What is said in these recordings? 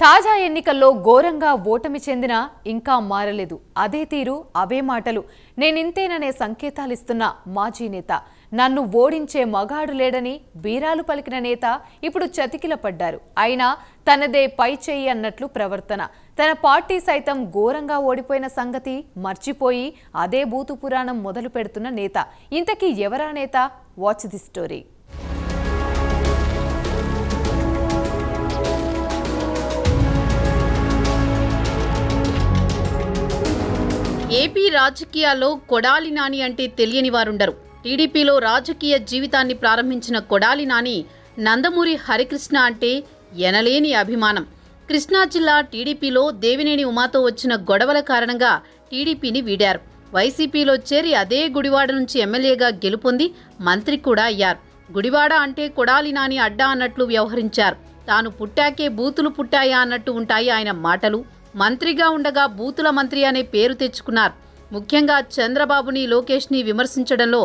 తాజా ఎన్నికల్లో ఘోరంగా ఓటమి చెందినా ఇంకా మారలేదు. అదే తీరు, అవే మాటలు. నేనింతేననే సంకేతాలిస్తున్న మాజీ నేత, నన్ను ఓడించే మగాడు లేడని బీరాలు పలికిన నేత ఇప్పుడు చతికిల పడ్డారు. అయినా తనదే పై చెయ్యి అన్నట్లు ప్రవర్తన. తన పార్టీ సైతం ఘోరంగా ఓడిపోయిన సంగతి మర్చిపోయి అదే బూతు పురాణం మొదలు పెడుతున్న నేత. ఇంతకీ ఎవరా నేత? Watch the story. ఏపీ రాజకీయాల్లో కొడాలి నాని అంటే తెలియని వారుండరు. టీడీపీలో రాజకీయ జీవితాన్ని ప్రారంభించిన కొడాలి నాని నందమూరి హరికృష్ణ అంటే ఎనలేని అభిమానం. కృష్ణా జిల్లా టీడీపీలో దేవినేని ఉమాతో వచ్చిన గొడవల కారణంగా టీడీపీని వీడారు. వైసీపీలో చేరి అదే గుడివాడ నుంచి ఎమ్మెల్యేగా గెలుపొంది మంత్రి కూడా అయ్యారు. గుడివాడ అంటే కొడాలి నాని అడ్డా అన్నట్లు వ్యవహరించారు. తాను పుట్టాకే బూతులు పుట్టాయా అన్నట్టు ఉంటాయి ఆయన మాటలు. మంత్రిగా ఉండగా బూతుల మంత్రి అనే పేరు తెచ్చుకున్నారు. ముఖ్యంగా చంద్రబాబుని, లోకేష్ని విమర్శించడంలో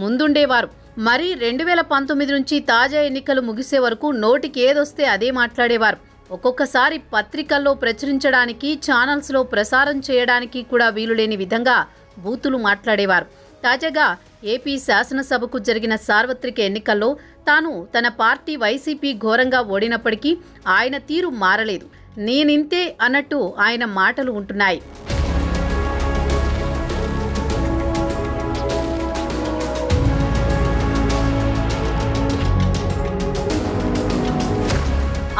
ముందుండేవారు. మరి 2019 నుంచి తాజా ఎన్నికలు ముగిసే వరకు నోటికి ఏదొస్తే అదే మాట్లాడేవారు. ఒక్కొక్కసారి పత్రికల్లో ప్రచురించడానికి, ఛానల్స్లో ప్రసారం చేయడానికి కూడా వీలులేని విధంగా బూతులు మాట్లాడేవారు. తాజాగా ఏపీ శాసనసభకు జరిగిన సార్వత్రిక ఎన్నికల్లో తాను తన పార్టీ వైసీపీ ఘోరంగా ఓడినప్పటికీ ఆయన తీరు మారలేదు. నేనింతే అన్నట్టు ఆయన మాటలు ఉంటున్నాయి.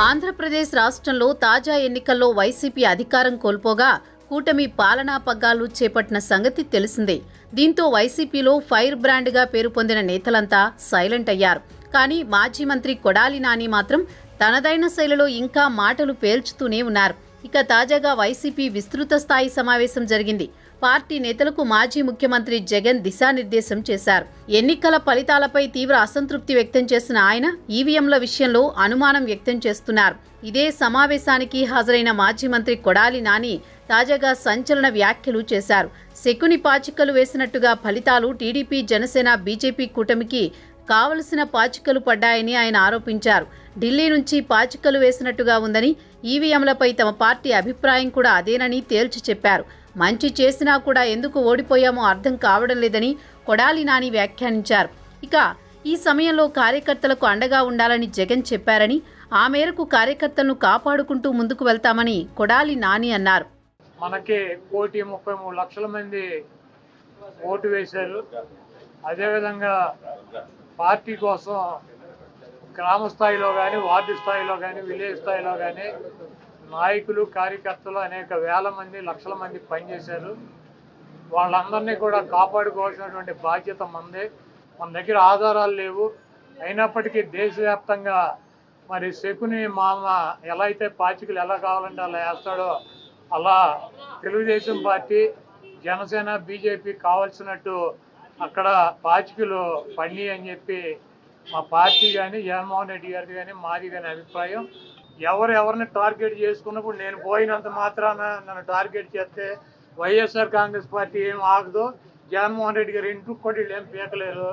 ఆంధ్రప్రదేశ్ రాష్ట్రంలో తాజా ఎన్నికల్లో వైసీపీ అధికారం కోల్పోగా కూటమి పాలనా పగ్గాలు చేపట్టిన సంగతి తెలిసిందే. దీంతో వైసీపీలో ఫైర్ బ్రాండ్గా పేరు పొందిన నేతలంతా సైలెంట్ అయ్యారు. కానీ మాజీ మంత్రి కొడాలి నాని మాత్రం తనదైన శైలిలో ఇంకా మాటలు పేల్చుతూనే ఉన్నారు. ఇక తాజాగా వైసీపీ విస్తృత స్థాయి సమావేశం జరిగింది. పార్టీ నేతలకు మాజీ ముఖ్యమంత్రి జగన్ దిశానిర్దేశం చేశారు. ఎన్నికల ఫలితాలపై తీవ్ర అసంతృప్తి వ్యక్తం చేసిన ఆయన ఈవీఎంల విషయంలో అనుమానం వ్యక్తం చేస్తున్నారు. ఇదే సమావేశానికి హాజరైన మాజీ మంత్రి కొడాలి నాని తాజాగా సంచలన వ్యాఖ్యలు చేశారు. శకుని పాచికలు వేసినట్టుగా ఫలితాలు టీడీపీ, జనసేన, బీజేపీ కూటమికి కావలసిన పాచికలు పడ్డాయని ఆయన ఆరోపించారు. ఢిల్లీ నుంచి పాచికలు వేసినట్టుగా ఉందని, ఈవీఎంలపై తమ పార్టీ అభిప్రాయం కూడా అదేనని తేల్చి చెప్పారు. మంచి చేసినా కూడా ఎందుకు ఓడిపోయామో అర్థం కావడం లేదని కొడాలి నాని వ్యాఖ్యానించారు. ఇక ఈ సమయంలో కార్యకర్తలకు అండగా ఉండాలని జగన్ చెప్పారని, ఆ మేరకు కార్యకర్తలను కాపాడుకుంటూ ముందుకు వెళ్తామని కొడాలి నాని అన్నారు. మనకి 1,33,00,000 మంది ఓటు వేశారు. అదేవిధంగా పార్టీ కోసం గ్రామ స్థాయిలో కానీ, వార్డు స్థాయిలో కానీ, విలేజ్ స్థాయిలో కానీ నాయకులు, కార్యకర్తలు అనేక వేల మంది, లక్షల మంది పనిచేశారు. వాళ్ళందరినీ కూడా కాపాడుకోవాల్సినటువంటి బాధ్యత మనదే. మన దగ్గర ఆధారాలు లేవు. అయినప్పటికీ దేశవ్యాప్తంగా మరి శకుని మామ ఎలా అయితే పాచికలు ఎలా కావాలంటే అలా వేస్తాడో, అలా తెలుగుదేశం పార్టీ, జనసేన, బీజేపీ కావాల్సినట్టు అక్కడ పాచికలు పండి అని చెప్పి మా పార్టీ కానీ, జగన్మోహన్ రెడ్డి గారిది కానీ, మాది కానీ అభిప్రాయం. ఎవరిని టార్గెట్ చేసుకున్నప్పుడు నేను పోయినంత మాత్రాన నన్ను టార్గెట్ చేస్తే వైఎస్ఆర్ కాంగ్రెస్ పార్టీ ఏం ఆగదు. జగన్మోహన్ రెడ్డి గారు ఇంటికి కూడా ఏం పీకలేరు.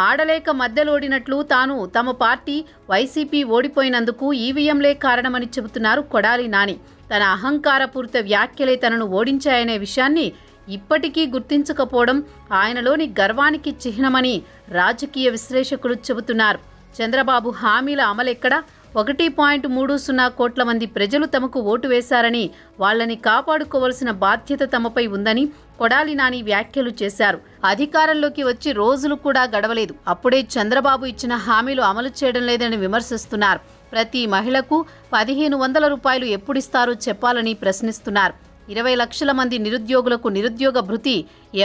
ఆడలేక మధ్యలోడినట్లు తాను తమ పార్టీ వైసీపీ ఓడిపోయినందుకు ఈవీఎంలే కారణమని చెబుతున్నారు కొడాలి నాని. తన అహంకారపూరిత వ్యాఖ్యలే తనను ఓడించాయనే విషయాన్ని ఇప్పటికీ గుర్తించకపోవడం ఆయనలోని గర్వానికి చిహ్నమని రాజకీయ విశ్లేషకులు చెబుతున్నారు. చంద్రబాబు హామీల అమలెక్కడ? 1.30 కోట్ల మంది ప్రజలు తమకు ఓటు వేశారని, వాళ్లని కాపాడుకోవాల్సిన బాధ్యత తమపై ఉందని కొడాలి నాని వ్యాఖ్యలు చేశారు. అధికారంలోకి వచ్చి రోజులు కూడా గడవలేదు, అప్పుడే చంద్రబాబు ఇచ్చిన హామీలు అమలు చేయడం లేదని విమర్శిస్తున్నారు. ప్రతి మహిళకు 1,500 రూపాయలు ఎప్పుడిస్తారో చెప్పాలని ప్రశ్నిస్తున్నారు. 20 లక్షల మంది నిరుద్యోగులకు నిరుద్యోగ భృతి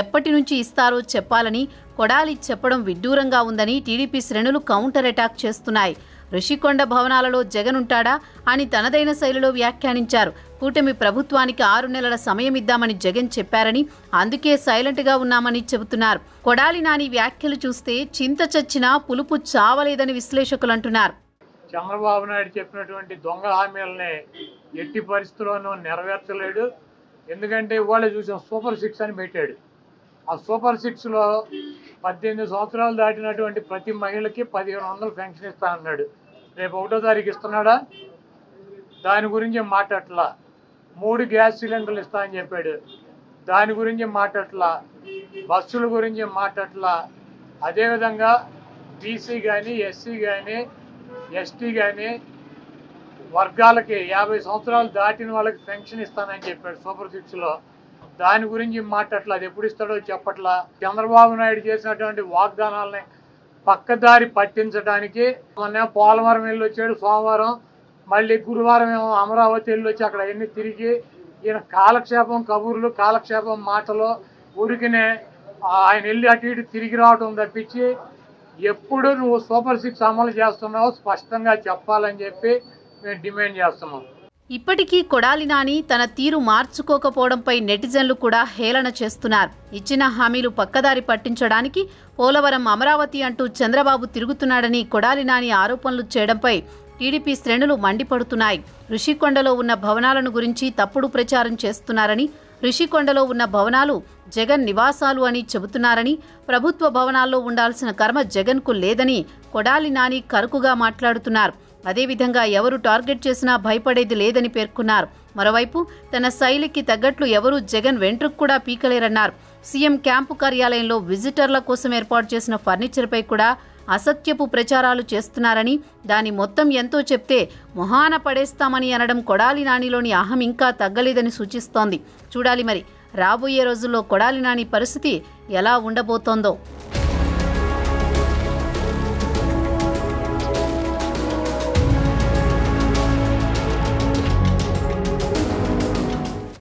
ఎప్పటి నుంచి ఇస్తారో చెప్పాలని కొడాలి చెప్పడం విడ్డూరంగా ఉందని టీడీపీ శ్రేణులు కౌంటర్ అటాక్ చేస్తున్నాయి. ఋషికొండ భవనాలలో జగన్ ఉంటాడా అని తనదైన శైలిలో వ్యాఖ్యానించారు. కూటమి ప్రభుత్వానికి 6 నెలల సమయం ఇద్దామని జగన్ చెప్పారని, అందుకే సైలెంట్గా ఉన్నామని చెబుతున్నారు. కొడాలి నాని వ్యాఖ్యలు చూస్తే చింత చచ్చినా పులుపు చావలేదని విశ్లేషకులు అంటున్నారు. చంద్రబాబు నాయుడు చెప్పినటువంటి దొంగ హామీలని ఎట్టి పరిస్థితుల్లోనూ నెరవేర్చలేడు. ఎందుకంటే ఇవాళ చూసాం, సూపర్ 6 అని పెట్టాడు. ఆ సూపర్ 6లో 18 సంవత్సరాలు దాటినటువంటి ప్రతి మహిళకి 1,500 పెన్షన్ ఇస్తా అన్నాడు. రేపు 1వ తారీఖు ఇస్తున్నాడా? దాని గురించి మాట్లాడట్లా. 3 గ్యాస్ సిలిండర్లు ఇస్తా అని చెప్పాడు, దాని గురించి మాట్లాడట్లా. బస్సుల గురించి మాట్లాడట్లా. అదేవిధంగా బీసీ కానీ, ఎస్సీ కానీ, ఎస్టీ కానీ వర్గాలకి 50 సంవత్సరాలు దాటిన వాళ్ళకి పెన్షన్ ఇస్తానని చెప్పాడు సూపర్ 6లో. దాని గురించి మాట్లాడట్లా. అది ఎప్పుడు ఇస్తాడో చెప్పట్లా. చంద్రబాబు నాయుడు చేసినటువంటి వాగ్దానాలని పక్కదారి పట్టించడానికి మొన్న పోలవరం వెళ్ళి వచ్చాడు సోమవారం, మళ్ళీ గురువారం ఏమో అమరావతి వెళ్ళి వచ్చి అక్కడ అన్ని తిరిగి ఈయన కాలక్షేపం కబుర్లు, కాలక్షేపం మాటలు, ఊరికినే ఆయన వెళ్ళి అటు ఇటు తిరిగి రావటం తప్పించి ఎప్పుడు నువ్వు సూపర్ 6 అమలు చేస్తున్నావో స్పష్టంగా చెప్పాలని చెప్పి మేము డిమాండ్ చేస్తున్నాం. ఇప్పటికీ కొడాలి నాని తన తీరు మార్చుకోకపోవడంపై నెటిజన్లు కూడా హేళన చేస్తున్నారు. ఇచ్చిన హామీలు పక్కదారి పట్టించడానికి పోలవరం, అమరావతి అంటూ చంద్రబాబు తిరుగుతున్నాడని కొడాలి నాని ఆరోపణలు చేయడంపై టీడీపీ శ్రేణులు మండిపడుతున్నాయి. ఋషికొండలో ఉన్న భవనాలను గురించి తప్పుడు ప్రచారం చేస్తున్నారని, ఋషికొండలో ఉన్న భవనాలు జగన్ నివాసాలు అని చెబుతున్నారని, ప్రభుత్వ భవనాల్లో ఉండాల్సిన కర్మ జగన్కు లేదని కొడాలి నాని కరుకుగా మాట్లాడుతున్నారు. అదేవిధంగా ఎవరు టార్గెట్ చేసినా భయపడేది లేదని పేర్కొన్నారు. మరోవైపు తన శైలికి తగ్గట్లు ఎవరూ జగన్ వెంట్రుకు కూడా పీకలేరన్నారు. సీఎం క్యాంపు కార్యాలయంలో విజిటర్ల కోసం ఏర్పాటు చేసిన ఫర్నిచర్పై కూడా అసత్యపు ప్రచారాలు చేస్తున్నారని, దాని మొత్తం ఎంతో చెప్తే మొహాన పడేస్తామని అనడం కొడాలి నానిలోని అహం ఇంకా తగ్గలేదని సూచిస్తోంది. చూడాలి మరి రాబోయే రోజుల్లో కొడాలి నాని పరిస్థితి ఎలా ఉండబోతోందో.